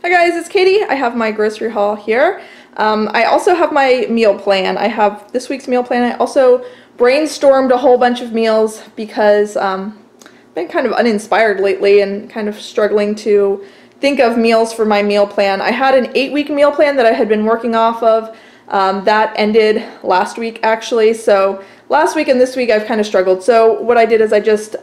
Hi guys, it's Katie. I have my grocery haul here. I also have my meal plan. I have this week's meal plan. I also brainstormed a whole bunch of meals because I've been kind of uninspired lately and kind of struggling to think of meals for my meal plan. I had an 8-week meal plan that I had been working off of. That ended last week actually, so last week and this week I've kind of struggled. So what I did is I just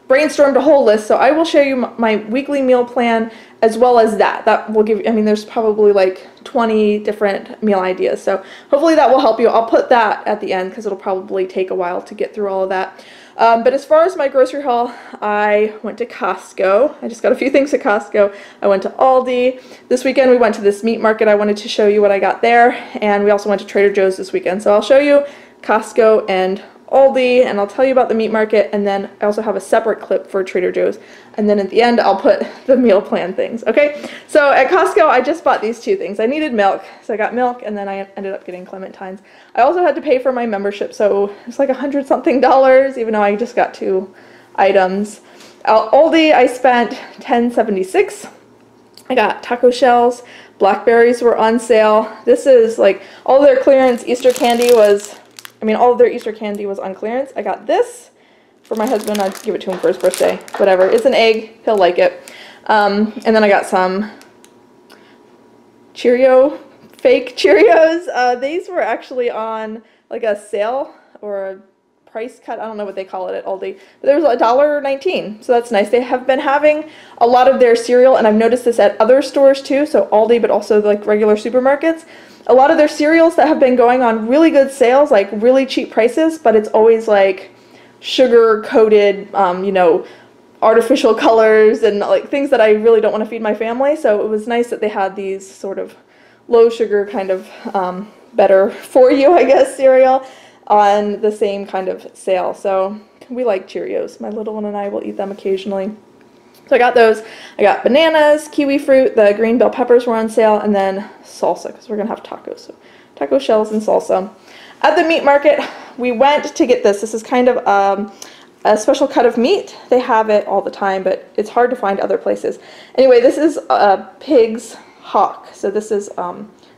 brainstormed a whole list, so I will show you my weekly meal plan as well as that. That will give you, I mean, there's probably like 20 different meal ideas, so hopefully that will help you. I'll put that at the end because it'll probably take a while to get through all of that. But as far as my grocery haul, I went to Costco. I just got a few things at Costco. I went to Aldi. This weekend we went to this meat market. I wanted to show you what I got there, and we also went to Trader Joe's this weekend. So I'll show you Costco and Aldi, and I'll tell you about the meat market, and then I also have a separate clip for Trader Joe's, and then at the end I'll put the meal plan things. Okay, so at Costco I just bought these two things. I needed milk, so I got milk, and then I ended up getting clementines. I also had to pay for my membership, so it's like $100-something, even though I just got 2 items. At Aldi I spent $10.76. I got taco shells. Blackberries were on sale. This is like all their clearance. Easter candy was, all of their Easter candy was on clearance. I got this for my husband. I'd give it to him for his birthday. Whatever. It's an egg. He'll like it. And then I got some fake Cheerios. These were actually on like a sale or a price cut. I don't know what they call it at Aldi. But there was $1.19. So that's nice. They have been having a lot of their cereal, and I've noticed this at other stores too. So Aldi, but also like regular supermarkets. A lot of their cereals that have been going on really good sales, like really cheap prices, but it's always like sugar coated, artificial colors and like things that I really don't want to feed my family. So it was nice that they had these sort of low sugar kind of better for you, I guess, cereal on the same kind of sale. So we like Cheerios. My little one and I will eat them occasionally. So I got those. I got bananas, kiwi fruit, the green bell peppers were on sale, and then salsa, because we're going to have tacos. So taco shells and salsa. At the meat market, we went to get this. This is kind of a special cut of meat. They have it all the time, but it's hard to find other places. Anyway, this is a pig's hock. So this is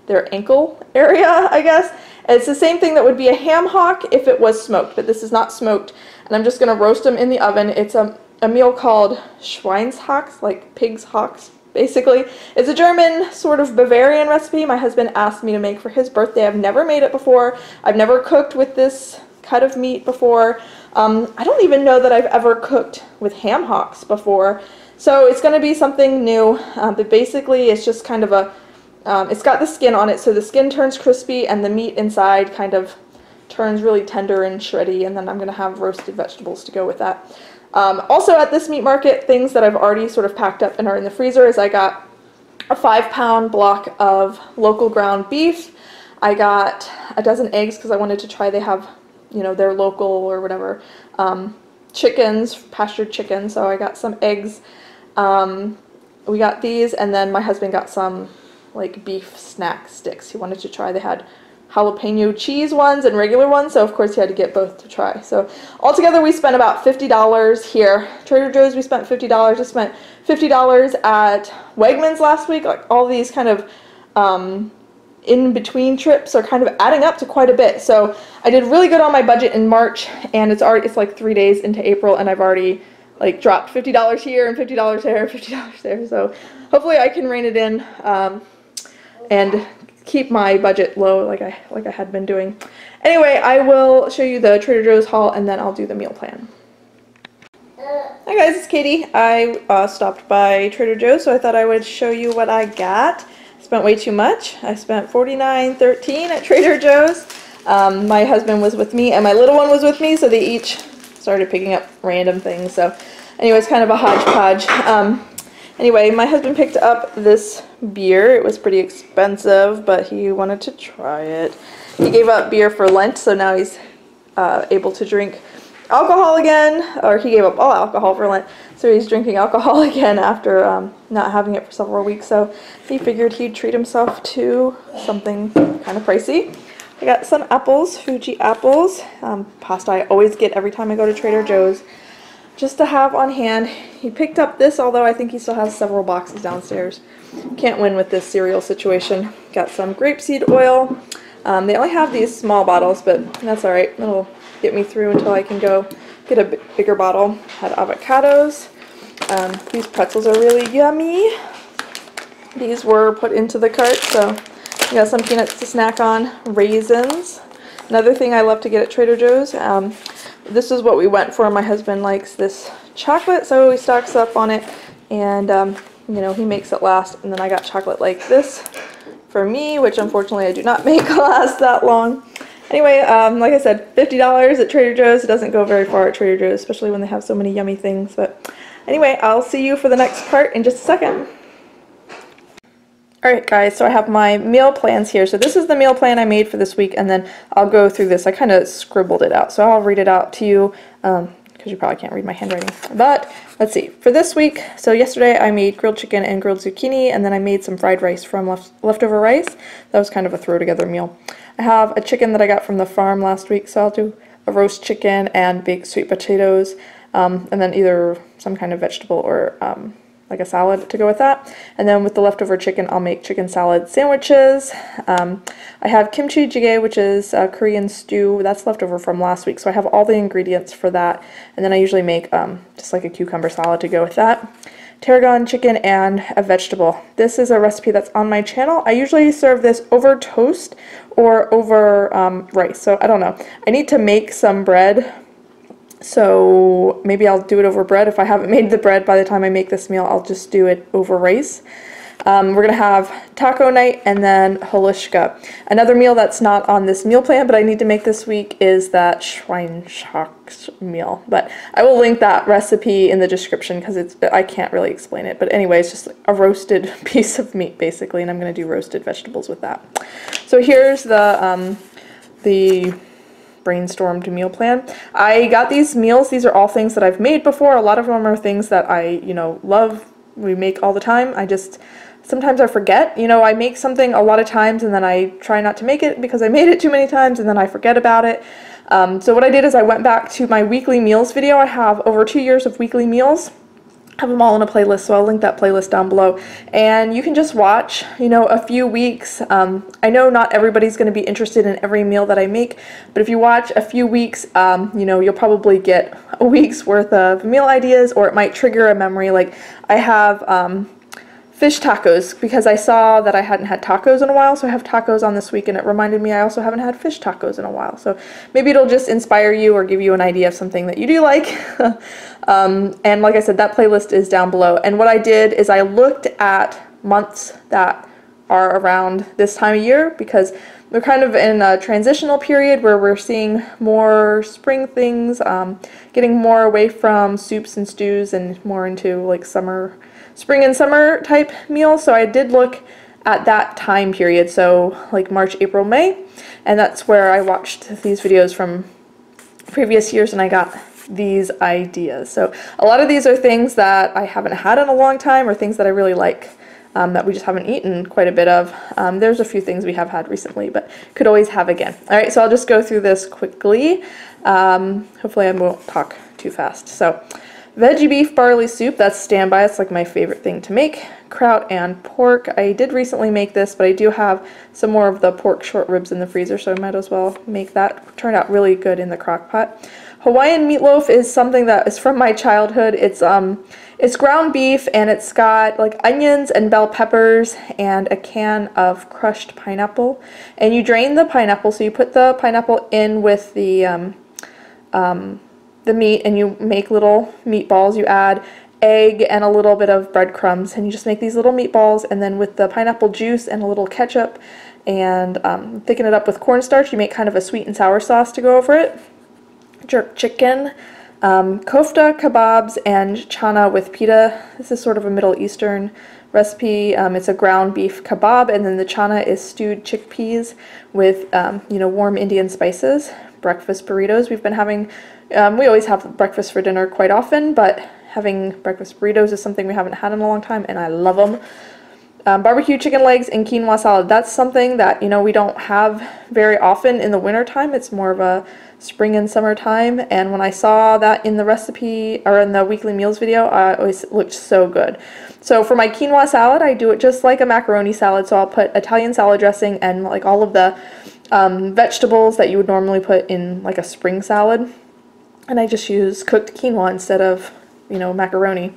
their ankle area, I guess. And it's the same thing that would be a ham hock if it was smoked, but this is not smoked. And I'm just going to roast them in the oven. It's a meal called Schweinshocks, like pig's hocks, basically. It's a German sort of Bavarian recipe my husband asked me to make for his birthday. I've never made it before. I've never cooked with this cut of meat before. I don't even know that I've ever cooked with ham hocks before. So it's going to be something new, but basically it's just kind of a, it's got the skin on it, so the skin turns crispy and the meat inside kind of turns really tender and shreddy, and then I'm going to have roasted vegetables to go with that. Also at this meat market, things that I've already sort of packed up and are in the freezer is I got a 5-pound block of local ground beef. I got a dozen eggs because I wanted to try, they have, their local or whatever, chickens, pastured chickens, so I got some eggs. We got these, and then my husband got some like beef snack sticks he wanted to try. They had jalapeno cheese ones and regular ones, so of course he had to get both to try. So altogether we spent about $50 here. Trader Joe's we spent $50. I spent $50 at Wegmans last week. Like all these kind of in-between trips are kind of adding up to quite a bit. So I did really good on my budget in March, and it's like 3 days into April, and I've already like dropped $50 here and $50 there, $50 there. So hopefully I can rein it in and keep my budget low like I had been doing. Anyway, I will show you the Trader Joe's haul, and then I'll do the meal plan. Hi guys, it's Katie. I stopped by Trader Joe's, so I thought I would show you what I got. Spent way too much. I spent $49.13 at Trader Joe's. My husband was with me and my little one was with me, so they each started picking up random things. So anyway, it's kind of a hodgepodge. Anyway, my husband picked up this beer. It was pretty expensive, but he wanted to try it. He gave up beer for Lent, so now he's able to drink alcohol again, or he gave up all alcohol for Lent, so he's drinking alcohol again after not having it for several weeks. So he figured he'd treat himself to something kind of pricey. I got some apples, Fuji apples, pasta I always get every time I go to Trader Joe's. just to have on hand. He picked up this, although I think he still has several boxes downstairs. Can't win with this cereal situation. Got some grapeseed oil. They only have these small bottles, but that's alright. It'll get me through until I can go get a bigger bottle. Had avocados. These pretzels are really yummy. These were put into the cart, so we got some peanuts to snack on. Raisins. Another thing I love to get at Trader Joe's. This is what we went for. My husband likes this chocolate, so he stocks up on it, and you know, he makes it last. And then I got chocolate like this for me, which unfortunately I do not make last that long. Anyway, like I said, $50 at Trader Joe's. It doesn't go very far at Trader Joe's, especially when they have so many yummy things. But anyway, I'll see you for the next part in just a second. Alright guys, so I have my meal plans here. So this is the meal plan I made for this week, and then I'll go through this. I kind of scribbled it out, so I'll read it out to you, because you probably can't read my handwriting. But let's see, for this week, so yesterday I made grilled chicken and grilled zucchini, and then I made some fried rice from leftover rice. That was kind of a throw together meal. I have a chicken that I got from the farm last week, so I'll do a roast chicken and baked sweet potatoes, and then either some kind of vegetable or like a salad to go with that. And then with the leftover chicken, I'll make chicken salad sandwiches. I have kimchi jjigae, which is a Korean stew. That's leftover from last week, so I have all the ingredients for that. And then I usually make just like a cucumber salad to go with that. Tarragon chicken and a vegetable. This is a recipe that's on my channel. I usually serve this over toast or over rice, so I don't know. I need to make some bread, so maybe I'll do it over bread. If I haven't made the bread by the time I make this meal, I'll just do it over rice. We're going to have taco night and then halushka. Another meal that's not on this meal plan, but I need to make this week, is that Schweinshax meal. But I will link that recipe in the description because I can't really explain it. But anyway, it's just a roasted piece of meat basically, and I'm going to do roasted vegetables with that. So here's the brainstormed meal plan. I got these meals. These are all things that I've made before. A lot of them are things that I, love. We make all the time. Sometimes I forget. I make something a lot of times and then I try not to make it because I made it too many times and then I forget about it. So what I did is I went back to my weekly meals video. I have over 2 years of weekly meals. I have them all in a playlist, so I'll link that playlist down below. And you can just watch, a few weeks. I know not everybody's going to be interested in every meal that I make, but if you watch a few weeks, you'll probably get a week's worth of meal ideas, or it might trigger a memory. Like I have fish tacos because I saw that I hadn't had tacos in a while, so I have tacos on this week, and it reminded me I also haven't had fish tacos in a while. So maybe it'll just inspire you or give you an idea of something that you do like. And like I said, that playlist is down below. And what I did is I looked at months that are around this time of year, because we're kind of in a transitional period where we're seeing more spring things, getting more away from soups and stews and more into like spring and summer type meals. So I did look at that time period, so like March, April, May, and that's where I watched these videos from previous years and I got these ideas. So a lot of these are things that I haven't had in a long time, or things that I really like, that we just haven't eaten quite a bit of. There's a few things we have had recently, but could always have again. Alright, so I'll just go through this quickly. Hopefully I won't talk too fast. So veggie beef barley soup, that's standby. It's like my favorite thing to make. Kraut and pork. I did recently make this, but I do have some more of the pork short ribs in the freezer, so I might as well make that. Turned out really good in the crock pot. Hawaiian meatloaf is something that is from my childhood. It's ground beef, and it's got like onions and bell peppers and a can of crushed pineapple. And you drain the pineapple, so you put the pineapple in with the meat, and you make little meatballs. You add egg and a little bit of breadcrumbs, and you just make these little meatballs, and then with the pineapple juice and a little ketchup and thicken it up with cornstarch, you make kind of a sweet and sour sauce to go over it. Jerk chicken, kofta, kebabs, and chana with pita. This is sort of a Middle Eastern recipe. It's a ground beef kebab, and then the chana is stewed chickpeas with warm Indian spices. Breakfast burritos. We've been having, we always have breakfast for dinner quite often, but having breakfast burritos is something we haven't had in a long time, and I love them. Barbecue chicken legs and quinoa salad. That's something that, you know, we don't have very often in the winter time. It's more of a spring and summer time. And when I saw that in the recipe or in the weekly meals video, it always looked so good. So for my quinoa salad, I do it just like a macaroni salad. So I'll put Italian salad dressing and like all of the vegetables that you would normally put in like a spring salad. And I just use cooked quinoa instead of, you know, macaroni.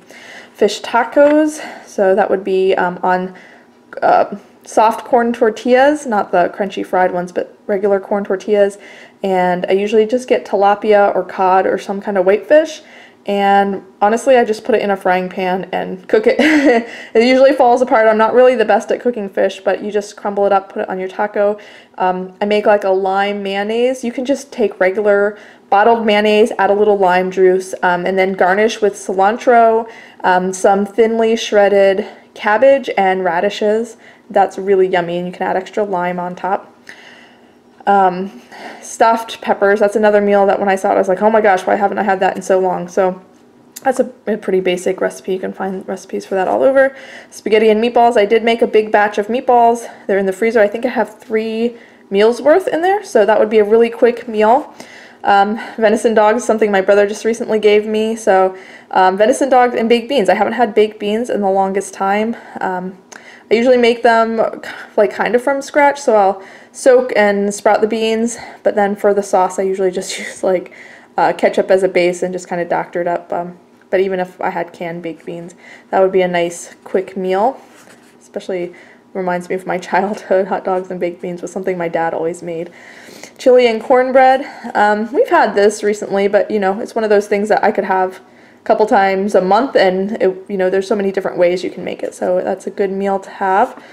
Fish tacos, so that would be on soft corn tortillas, not the crunchy fried ones, but regular corn tortillas. And I usually just get tilapia or cod or some kind of whitefish. And honestly, I just put it in a frying pan and cook it. It usually falls apart. I'm not really the best at cooking fish, but you just crumble it up, put it on your taco. I make like a lime mayonnaise. You can just take regular bottled mayonnaise, add a little lime juice, and then garnish with cilantro, some thinly shredded cabbage and radishes. That's really yummy, and you can add extra lime on top. Stuffed peppers, that's another meal that when I saw it I was like, oh my gosh, why haven't I had that in so long? So that's a pretty basic recipe. You can find recipes for that all over. Spaghetti and meatballs, I did make a big batch of meatballs. They're in the freezer. I think I have 3 meals worth in there, so that would be a really quick meal. Venison dogs, something my brother just recently gave me. So venison dogs and baked beans. I haven't had baked beans in the longest time. I usually make them like kind of from scratch, so I'll soak and sprout the beans, but then for the sauce I usually just use like ketchup as a base and just kind of doctor it up. But even if I had canned baked beans, that would be a nice quick meal. Especially reminds me of my childhood. Hot dogs and baked beans was something my dad always made. Chili and cornbread. We've had this recently, but you know, it's one of those things that I could have a couple times a month, and you know, there's so many different ways you can make it, so that's a good meal to have.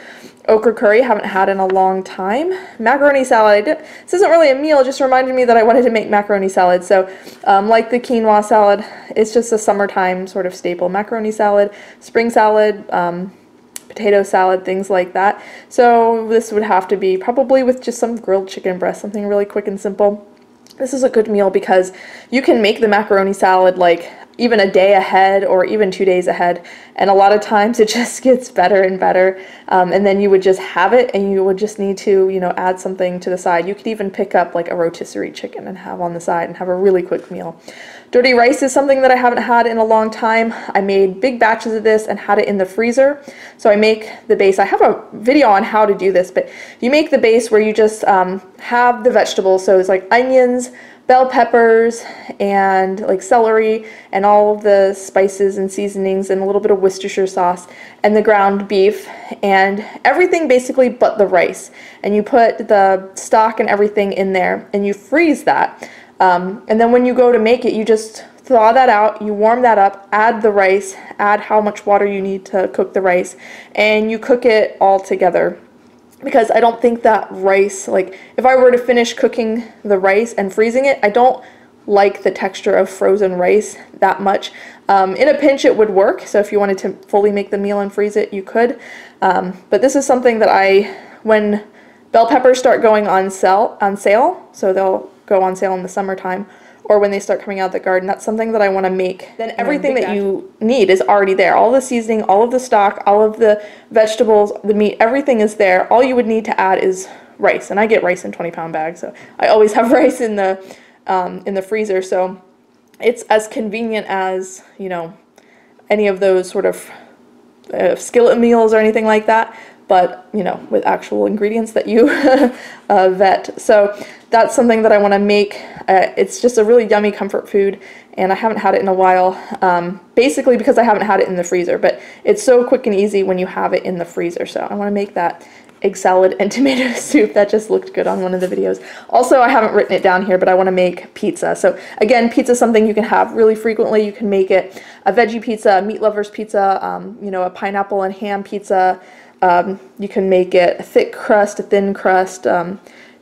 Okra curry, haven't had in a long time. Macaroni salad, this isn't really a meal, it just reminded me that I wanted to make macaroni salad. So like the quinoa salad, it's just a summertime sort of staple. Macaroni salad, spring salad, potato salad, things like that. So this would have to be probably with just some grilled chicken breast, something really quick and simple. This is a good meal because you can make the macaroni salad like even a day ahead or even 2 days ahead, and a lot of times it just gets better and better, and then you would just have it and you would just need to, you know, add something to the side. You could even pick up like a rotisserie chicken and have on the side and have a really quick meal. Dirty rice is something that I haven't had in a long time. I made big batches of this and had it in the freezer. So I make the base. I have a video on how to do this, but you make the base where you just have the vegetables. So it's like onions, bell peppers, and like celery, and all of the spices and seasonings, and a little bit of Worcestershire sauce, and the ground beef, and everything basically but the rice. And you put the stock and everything in there, and you freeze that. And then when you go to make it, you just thaw that out, you warm that up, add the rice, add how much water you need to cook the rice, and you cook it all together. Because I don't think that rice, like if I were to finish cooking the rice and freezing it, I don't like the texture of frozen rice that much. In a pinch it would work, so if you wanted to fully make the meal and freeze it, you could. But this is something that when bell peppers start going on sale, so they'll go on sale in the summertime, or when they start coming out of the garden, that's something that I want to make. Then everything that you need is already there. All the seasoning, all of the stock, all of the vegetables, the meat, everything is there. All you would need to add is rice, and I get rice in 20-pound bags, so I always have rice in the freezer. So it's as convenient as, you know, any of those sort of skillet meals or anything like that, but you know, with actual ingredients that you vet. So that's something that I want to make. It's just a really yummy comfort food, and I haven't had it in a while, basically because I haven't had it in the freezer, but it's so quick and easy when you have it in the freezer. So I want to make that egg salad and tomato soup. That just looked good on one of the videos. Also, I haven't written it down here, but I want to make pizza. So again, pizza is something you can have really frequently. You can make it a veggie pizza, a meat lover's pizza, you know, a pineapple and ham pizza. You can make it a thick crust, a thin crust,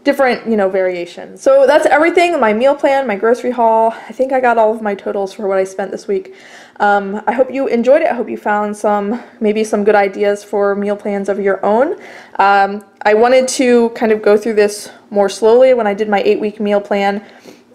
different, you know, variations. So that's everything, my meal plan, my grocery haul. I think I got all of my totals for what I spent this week. I hope you enjoyed it. I hope you found maybe some good ideas for meal plans of your own. I wanted to kind of go through this more slowly when I did my 8-week meal plan.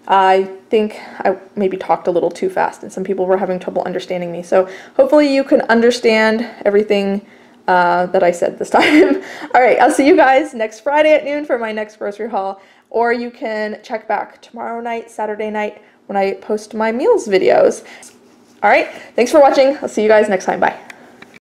I think I maybe talked a little too fast and some people were having trouble understanding me. So hopefully you can understand everything that I said this time. All right, I'll see you guys next Friday at noon for my next grocery haul, or you can check back tomorrow night, Saturday night, when I post my meals videos. All right, thanks for watching. I'll see you guys next time. Bye.